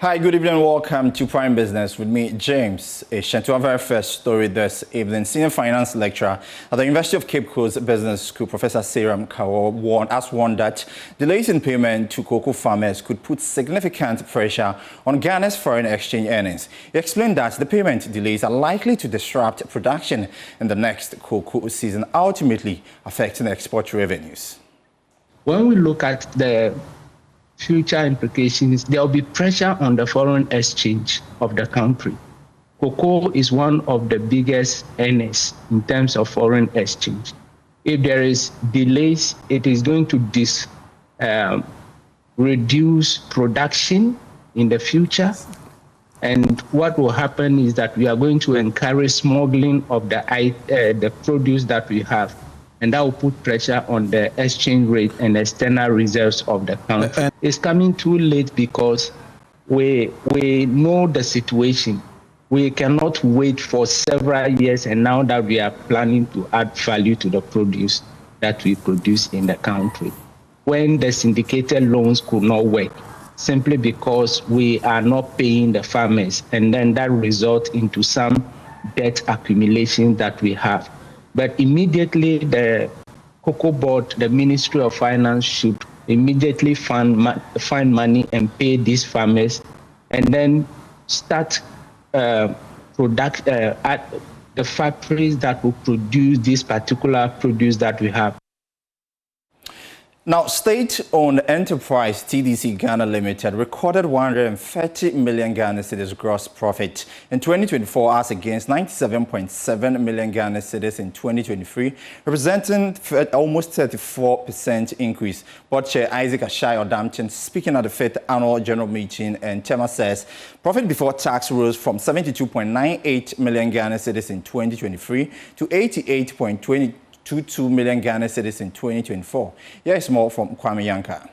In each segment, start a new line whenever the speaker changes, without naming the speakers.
Hi, good evening and welcome to Prime Business with me, James. To our very first story this evening, senior finance lecturer at the University of Cape Coast Business School, Professor Seram Kawo, has warned that delays in payment to cocoa farmers could put significant pressure on Ghana's foreign exchange earnings. He explained that the payment delays are likely to disrupt production in the next cocoa season, ultimately affecting export revenues.
When we look at the future implications, there will be pressure on the foreign exchange of the country. Cocoa is one of the biggest earners in terms of foreign exchange. If there is delays, it is going to reduce production in the future. And what will happen is that we are going to encourage smuggling of the produce that we have. And that will put pressure on the exchange rate and external reserves of the country. It's coming too late because we know the situation. We cannot wait for several years, and now that we are planning to add value to the produce that we produce in the country, when the syndicated loans could not work, simply because we are not paying the farmers, and then that results into some debt accumulation that we have. But immediately the Cocoa Board, the Ministry of Finance, should immediately find money and pay these farmers, and then start at the factories that will produce this particular produce that we have.
Now, state-owned enterprise TDC Ghana Limited recorded 130 million Ghana cedis gross profit in 2024 as against 97.7 million Ghana cedis in 2023, representing almost 34% increase. Board Chair Isaac Ashai-Odampton, speaking at the 5th Annual General Meeting in Tema, says profit before tax rose from 72.98 million Ghana cedis in 2023 to 88.22 million Ghana cedis in 2024. Here is more from Kwame Yanka.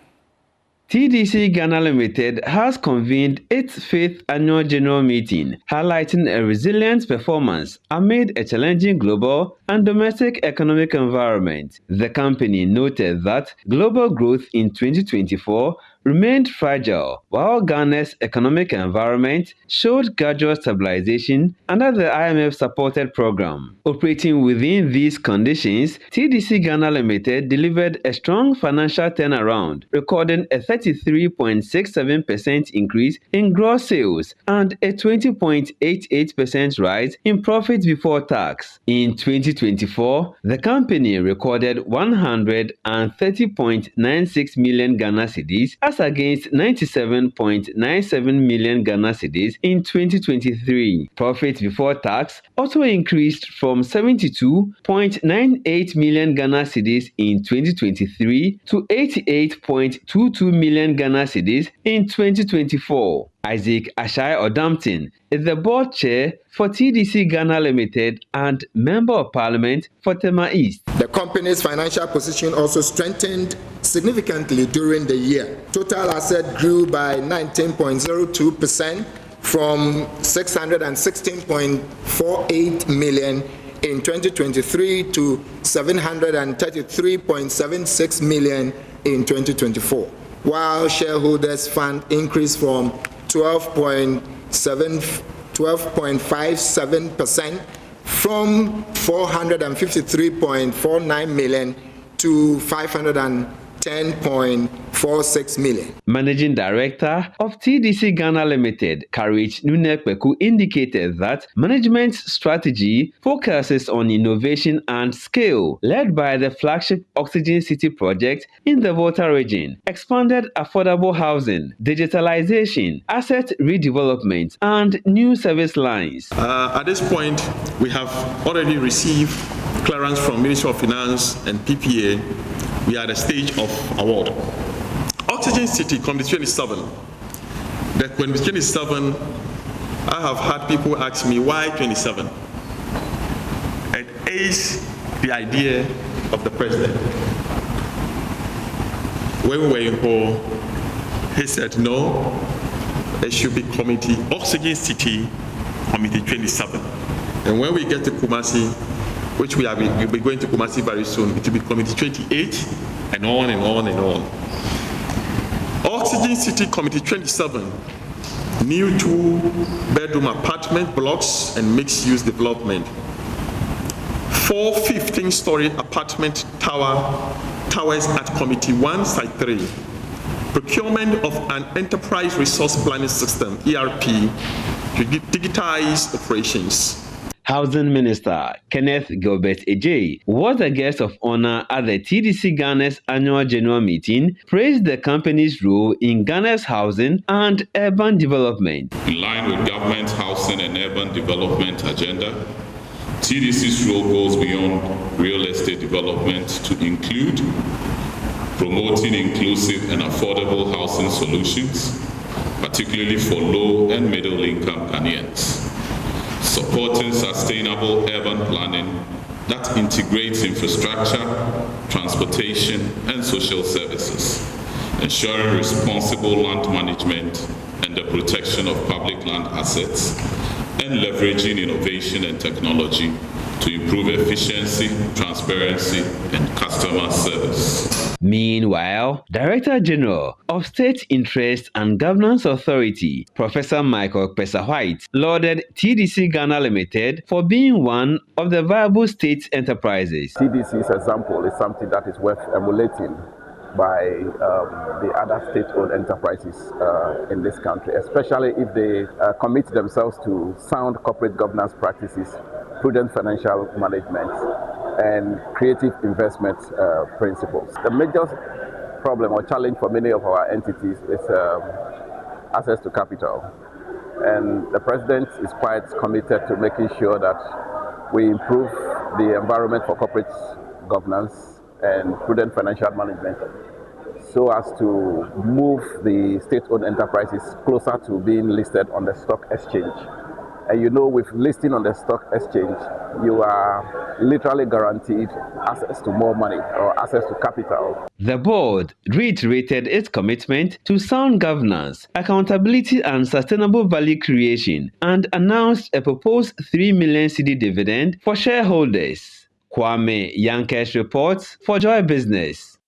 TDC Ghana Limited has convened its 5th Annual General Meeting, highlighting a resilient performance amid a challenging global and domestic economic environment. The company noted that global growth in 2024 remained fragile, while Ghana's economic environment showed gradual stabilization under the IMF-supported program. Operating within these conditions, TDC Ghana Limited delivered a strong financial turnaround, recording a 33.67% increase in gross sales and a 20.88% rise in profit before tax. In 2024, the company recorded 130.96 million Ghana cedis as against 97.97 million Ghana cedis in 2023. Profit before tax also increased from 72.98 million Ghana cedis in 2023 to 88.22 million Ghana cedis in 2024. Isaac Ashai-Odampton is the board chair for TDC Ghana Limited and Member of Parliament for Tema East.
The company's financial position also strengthened significantly during the year. Total assets grew by 19.02% from 616.48 million in 2023 to 733.76 million in 2024, while shareholders' fund increased from 12.57% from 453.49 million to 510.46 million.
Managing Director of TDC Ghana Limited, Courage Nunekweku, indicated that management's strategy focuses on innovation and scale, led by the flagship Oxygen City project in the Volta region, expanded affordable housing, digitalization, asset redevelopment, and new service lines.
At this point, we have already received clearance from Ministry of Finance and PPA. We are at the stage of award. Oxygen City, Committee 27. That Committee 27, I have had people ask me why 27. It is the idea of the president. When we were in Ho, he said no, it should be Committee Oxygen City, Committee 27. And when we get to Kumasi, which we'll be going to Kumasi very soon, it will be Committee 28, and on and on and on. Oxygen City Committee 27 new 2-bedroom apartment blocks and mixed-use development, 4 15-story apartment towers at Committee 1, Site 3, procurement of an enterprise resource planning system, ERP, to digitize operations.
Housing Minister Kenneth Gilbert Ejay was a guest of honor at the TDC Ghana's annual general meeting, praised the company's role in Ghana's housing and urban development.
In line with government's housing and urban development agenda, TDC's role goes beyond real estate development to include promoting inclusive and affordable housing solutions, particularly for low and middle income Ghanaians, supporting sustainable urban planning that integrates infrastructure, transportation, and social services, ensuring responsible land management and the protection of public land assets, and leveraging innovation and technology to improve efficiency, transparency, and customer service.
Meanwhile, Director General of State Interest and Governance Authority, Professor Michael Pesa-White, lauded TDC Ghana Limited for being one of the viable state enterprises.
TDC's example is something that is worth emulating by the other state-owned enterprises in this country, especially if they commit themselves to sound corporate governance practices, prudent financial management, and creative investment principles. The major problem or challenge for many of our entities is access to capital. And the President is quite committed to making sure that we improve the environment for corporate governance and prudent financial management so as to move the state-owned enterprises closer to being listed on the stock exchange. And you know, with listing on the stock exchange, you are literally guaranteed access to more money or access to capital.
The board reiterated its commitment to sound governance, accountability, and sustainable value creation, and announced a proposed 3 million cedi dividend for shareholders. Kwame Yankes reports for Joy Business.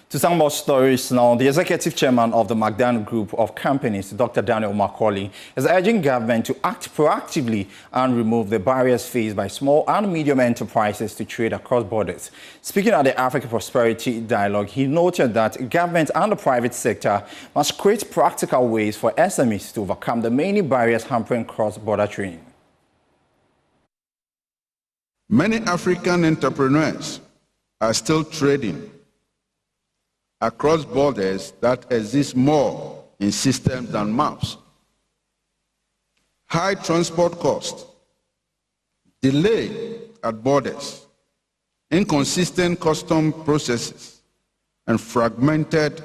To some more stories now, the executive chairman of the McDan Group of Companies, Dr. Daniel Macaulay, is urging government to act proactively and remove the barriers faced by small and medium enterprises to trade across borders. Speaking at the Africa Prosperity Dialogue, he noted that government and the private sector must create practical ways for SMEs to overcome the many barriers hampering cross-border trading.
Many African entrepreneurs are still trading across borders that exist more in systems than maps. High transport costs, delay at borders, inconsistent custom processes, and fragmented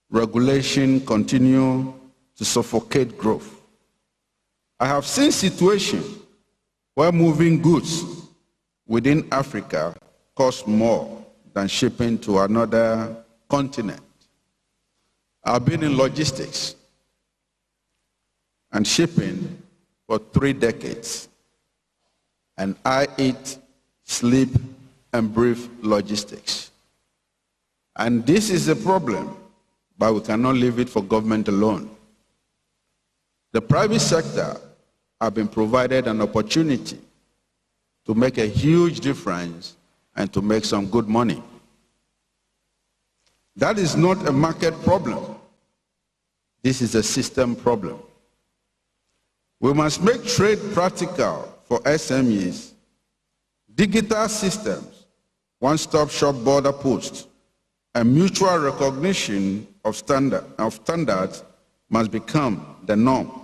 regulation continue to suffocate growth. I have seen situations where moving goods within Africa costs more than shipping to another continent. I've been in logistics and shipping for 3 decades, and I eat, sleep, and breathe logistics. And this is a problem, but we cannot leave it for government alone. The private sector have been provided an opportunity to make a huge difference and to make some good money. That is not a market problem. This is a system problem. We must make trade practical for SMEs. Digital systems, one-stop shop border posts, and mutual recognition of standards must become the norm.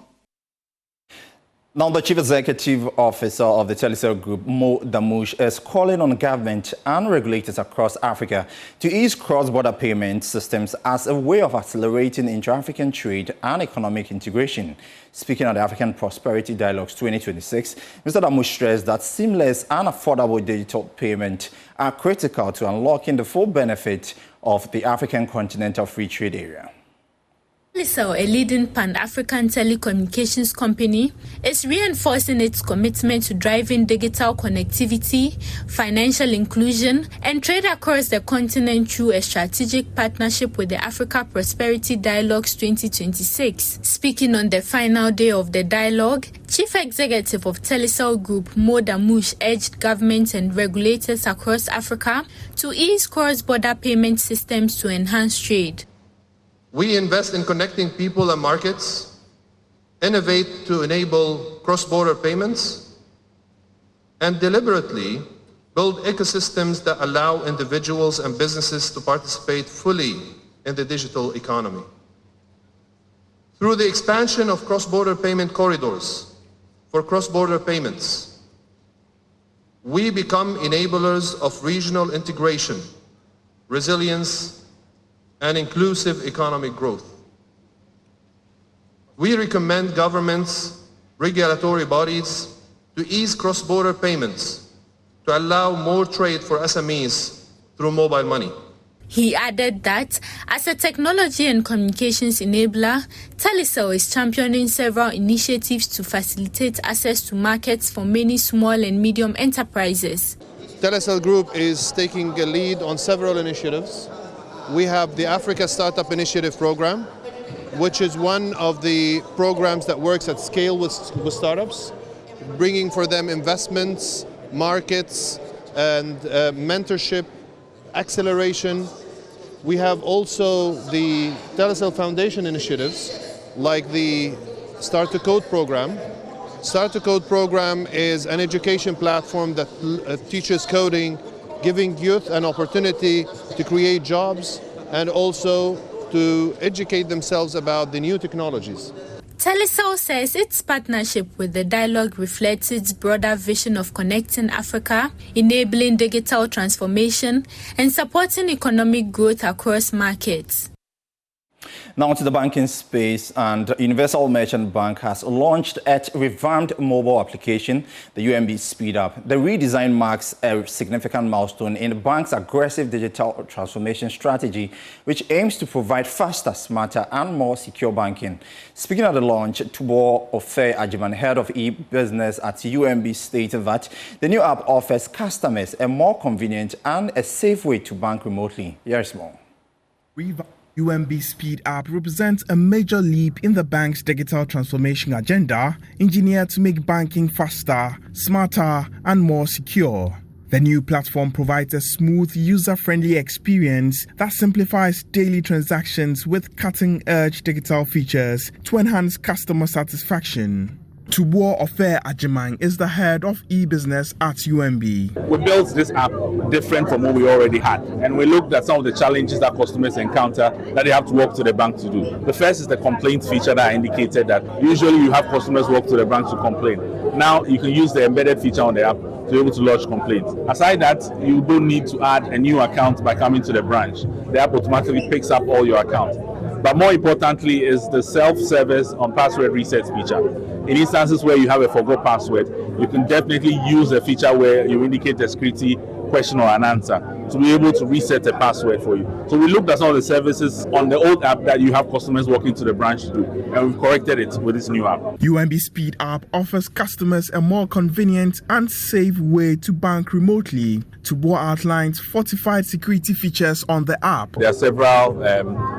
Now, the Chief Executive Officer of the Telecel Group, Mo Damush, is calling on government and regulators across Africa to ease cross-border payment systems as a way of accelerating intra-African trade and economic integration. Speaking at the African Prosperity Dialogues 2026, Mr. Damush stressed that seamless and affordable digital payment are critical to unlocking the full benefit of the African Continental Free Trade Area.
Telecel, a leading pan-African telecommunications company, is reinforcing its commitment to driving digital connectivity, financial inclusion, and trade across the continent through a strategic partnership with the Africa Prosperity Dialogues 2026. Speaking on the final day of the dialogue, Chief Executive of Telecel Group, Mo Damush, urged governments and regulators across Africa to ease cross-border payment systems to enhance trade.
We invest in connecting people and markets, innovate to enable cross-border payments, and deliberately build ecosystems that allow individuals and businesses to participate fully in the digital economy. Through the expansion of cross-border payment corridors for cross-border payments, we become enablers of regional integration, resilience, and inclusive economic growth. We recommend governments, regulatory bodies to ease cross-border payments to allow more trade for SMEs through mobile money.
He added that, as a technology and communications enabler, Telecel is championing several initiatives to facilitate access to markets for many small and medium enterprises.
Telecel Group is taking a lead on several initiatives. We have the Africa Startup Initiative program, which is one of the programs that works at scale with startups, bringing for them investments, markets, and mentorship, acceleration. We have also the Telecel Foundation initiatives, like the Start to Code program. Start to Code program is an education platform that teaches coding, giving youth an opportunity to create jobs and also to educate themselves about the new technologies.
Telecel says its partnership with the dialogue reflects its broader vision of connecting Africa, enabling digital transformation, and supporting economic growth across markets.
Now to the banking space, and Universal Merchant Bank has launched its revamped mobile application, the UMB SpeedApp. The redesign marks a significant milestone in the bank's aggressive digital transformation strategy, which aims to provide faster, smarter, and more secure banking. Speaking at the launch, Tubo Ofe Ajiman, head of e-business at UMB, stated that the new app offers customers a more convenient and a safe way to bank remotely. Here's more.
UMB SpeedApp represents a major leap in the bank's digital transformation agenda, engineered to make banking faster, smarter, and more secure. The new platform provides a smooth, user-friendly experience that simplifies daily transactions with cutting-edge digital features to enhance customer satisfaction. Tubo Ofe Ajiman is the head of e-business at UMB.
We built this app different from what we already had, and we looked at some of the challenges that customers encounter that they have to walk to the bank to do. The first is the complaint feature that I indicated that usually you have customers walk to the bank to complain. Now you can use the embedded feature on the app to be able to lodge complaints. Aside that, you don't need to add a new account by coming to the branch. The app automatically picks up all your accounts. But more importantly is the self-service on password reset feature. In instances where you have a forgot password, you can definitely use a feature where you indicate a security question or an answer to be able to reset a password for you. So we looked at some of the services on the old app that you have customers walking to the branch to do, and we've corrected it with this new app.
UMB SpeedApp offers customers a more convenient and safe way to bank remotely. Tubo outlines fortified security features on the app.
There are several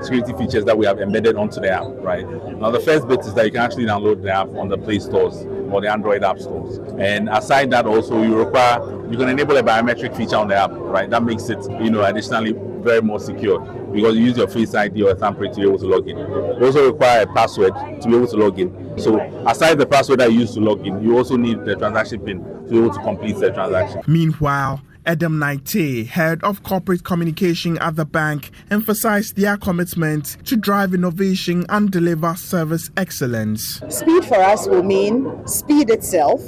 security features that we have embedded onto the app, right? Now the first bit is that you can actually download the app on the Play stores or the Android app stores. And aside that also, you can enable a biometric feature on the app, right? That makes it, additionally very more secure because you use your Face ID or a thumbprint to be able to log in. You also require a password to be able to log in. So aside the password that you use to log in, you also need the transaction PIN to be able to complete the transaction.
Meanwhile, Adam Naite, head of corporate communication at the bank, emphasized their commitment to drive innovation and deliver service excellence.
Speed for us will mean speed itself,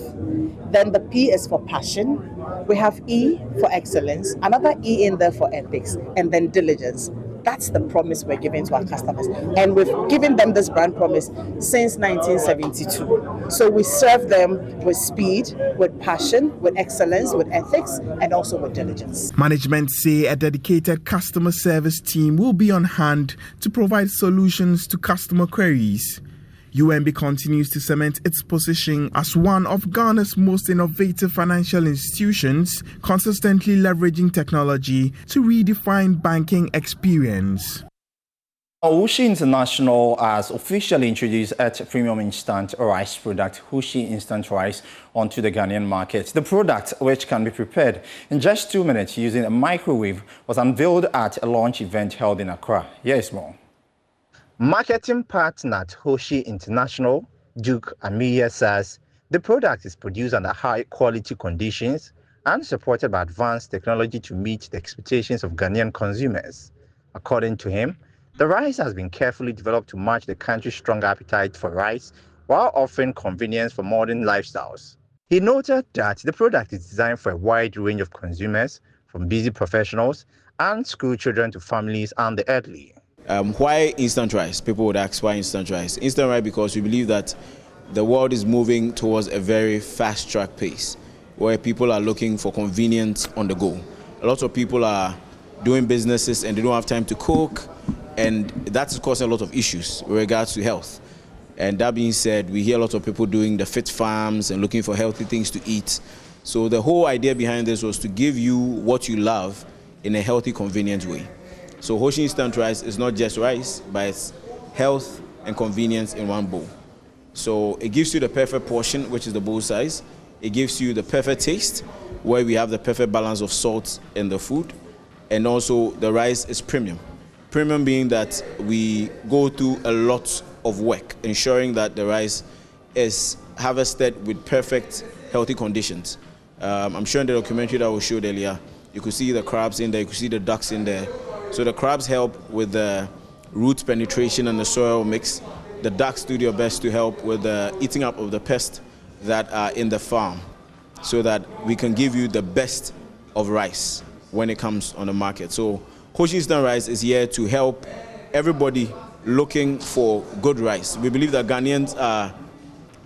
then the P is for passion, we have E for excellence, another E in there for ethics, and then diligence. That's the promise we're giving to our customers. And we've given them this brand promise since 1972. So we serve them with speed, with passion, with excellence, with ethics, and also with diligence.
Management say a dedicated customer service team will be on hand to provide solutions to customer queries. UMB continues to cement its position as one of Ghana's most innovative financial institutions, consistently leveraging technology to redefine banking experience.
Hushi International has officially introduced its premium instant rice product, Hushi Instant Rice, onto the Ghanaian market. The product, which can be prepared in just 2 minutes using a microwave, was unveiled at a launch event held in Accra. Here is more. Marketing partner at Hushi International, Duke Amiya, says the product is produced under high-quality conditions and supported by advanced technology to meet the expectations of Ghanaian consumers. According to him, the rice has been carefully developed to match the country's strong appetite for rice while offering convenience for modern lifestyles. He noted that the product is designed for a wide range of consumers, from busy professionals and school children to families and the elderly.
Why instant rice? People would ask why instant rice. Instant rice because we believe that the world is moving towards a very fast-track pace where people are looking for convenience on the go. A lot of people are doing businesses and they don't have time to cook, and that's causing a lot of issues with regards to health. And that being said, we hear a lot of people doing the fit farms and looking for healthy things to eat. So the whole idea behind this was to give you what you love in a healthy, convenient way. So Hushi Instant Rice is not just rice, but it's health and convenience in one bowl. So it gives you the perfect portion, which is the bowl size. It gives you the perfect taste, where we have the perfect balance of salt in the food. And also the rice is premium. Premium being that we go through a lot of work, ensuring that the rice is harvested with perfect, healthy conditions. I'm sure in the documentary that was showed earlier, you could see the crabs in there, you could see the ducks in there. So the crabs help with the root penetration and the soil mix. The ducks do their best to help with the eating up of the pests that are in the farm, so that we can give you the best of rice when it comes on the market. So Hushi Instant Rice is here to help everybody looking for good rice. We believe that Ghanaians are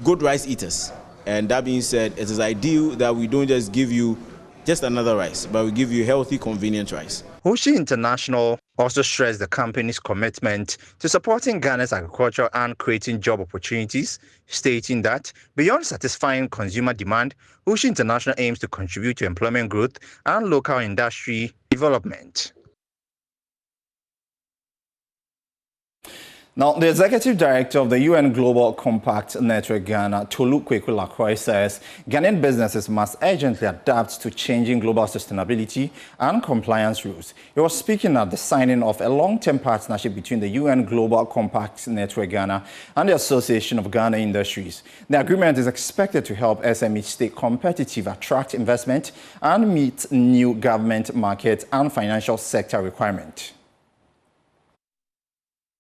good rice eaters. And that being said, it is ideal that we don't just give you just another rice, but we give you healthy, convenient rice.
Hushi International also stressed the company's commitment to supporting Ghana's agriculture and creating job opportunities, stating that beyond satisfying consumer demand, Hushi International aims to contribute to employment growth and local industry development. Now, the executive director of the UN Global Compact Network Ghana, Tolu Kweku-Lacroix, says Ghanaian businesses must urgently adapt to changing global sustainability and compliance rules. He was speaking at the signing of a long-term partnership between the UN Global Compact Network Ghana and the Association of Ghana Industries. The agreement is expected to help SMEs stay competitive, attract investment, and meet new government market and financial sector requirements.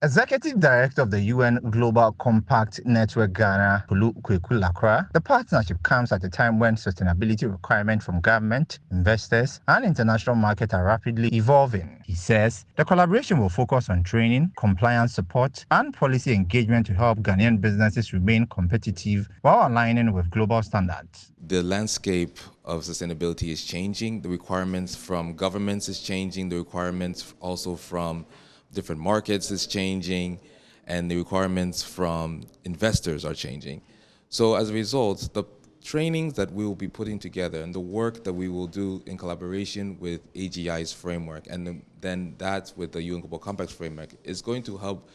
Executive Director of the UN Global Compact Network Ghana, Tolu Kweku-Lacroix, the partnership comes at a time when sustainability requirements from government, investors, and international markets are rapidly evolving. He says the collaboration will focus on training, compliance support, and policy engagement to help Ghanaian businesses remain competitive while aligning with global standards.
The landscape of sustainability is changing. The requirements from governments is changing. The requirements also from different markets is changing, and the requirements from investors are changing. So as a result, the trainings that we will be putting together and the work that we will do in collaboration with AGI's framework, and then that with the UN Global Compact framework, is going to help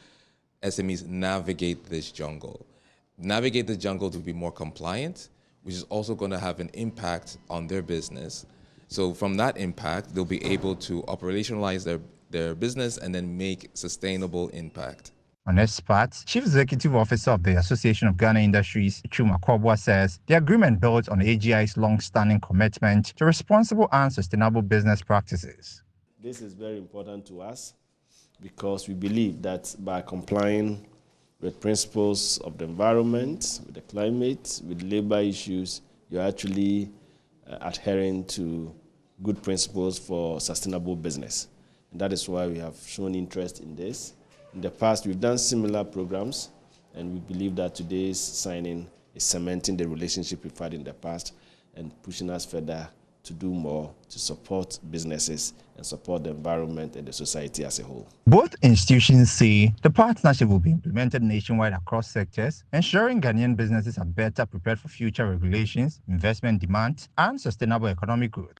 SMEs navigate this jungle. Navigate the jungle to be more compliant, which is also going to have an impact on their business. So from that impact, they'll be able to operationalize their business and then make sustainable impact.
On his part, Chief Executive Officer of the Association of Ghana Industries, Chuma Kwabwa, says the agreement builds on AGI's long-standing commitment to responsible and sustainable business practices.
This is very important to us because we believe that by complying with principles of the environment, with the climate, with labor issues, you're actually adhering to good principles for sustainable business. And that is why we have shown interest in this. In the past, we've done similar programs, and we believe that today's signing is cementing the relationship we've had in the past and pushing us further to do more to support businesses and support the environment and the society as a whole.
Both institutions say the partnership will be implemented nationwide across sectors, ensuring Ghanaian businesses are better prepared for future regulations, investment demand, and sustainable economic growth.